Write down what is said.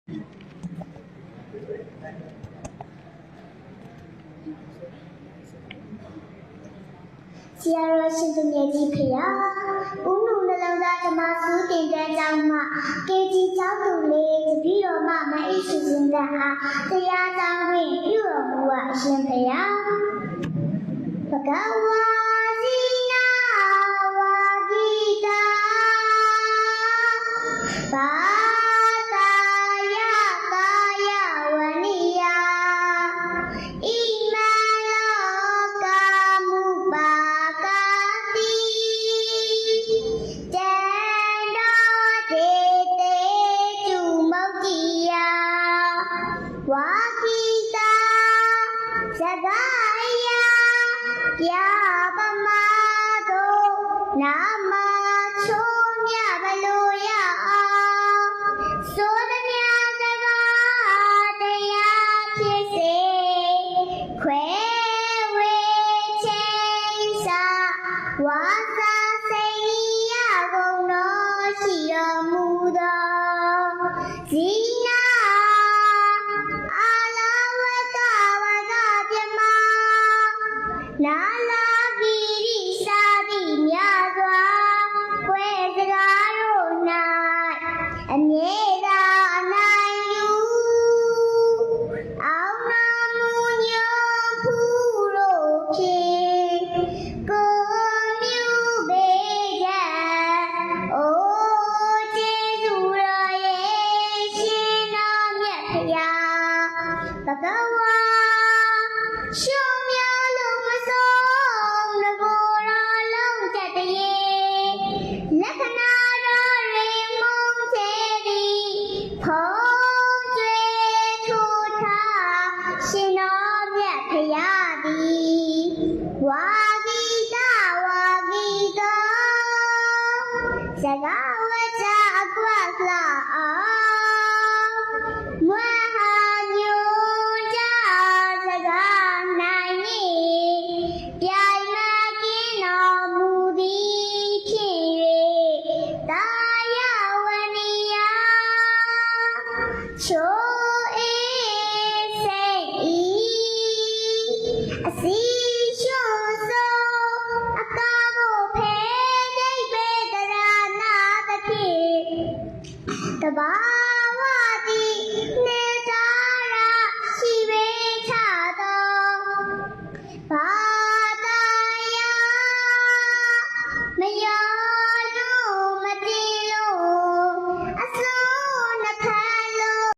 ဆရာတော်ရှင်သူမြတ်ကြီးဖေဟာဦးနုနှလုံးသားဓမ္မစုတင်တန်းကျောင်းမှကေကြီးကျောင်းသူလေးတပည့်တော်မမအိရှိစင်တန်းအားတရားကျောင်းတွင်ပြုတော်မူအပ်ရှင်ဖေဟာဘဂဝါစီနာဝါဂီတာဘာသာယကာယဝနိယဣမလောကမူပါကာတိတေတောတေတေကျုမုတ်တိယဝါဂီတာသဂယပြပမသောနာမချုံးမြဘလို့ရအောင်ဆိုသမျှစကားတရားဖြစ်စေခွဲဝေချင်းစာဝါစာစိတ်ရကုန်တော်ရှိတော်မူသောဇီနာအာလဝကဝကပြမနာလာဗီရိစာတိမြတ်စွာခွဲစကားတို့၌အမြဲတမ်းအနိုင်ယူအောင်နာမူညွန်ဖူးတို့ဖြင့်ကိုယ်မြူပေကအိုးကျေးဇူးတော်ရဲ့ရှင်တော်မြတ်ဖရာဘဂဝါရှုံးမြလုံးမဆုံးငကိုယ်တော်လုံးချက်တရေလက္ခဏာတော်ရေမုံချေသည်ဖုံးကျွေထိုးထားရှင်တော်မြတ်ဖရာသည်ဝါဂီတဝါဂီတောစကားဝကြအကွက်လှအောင်မဟာညွန်ကြစကားနိုင်နေပြိုင်မကင်းတော်မူသည်ဖြစ်၍တာယဝနိယချို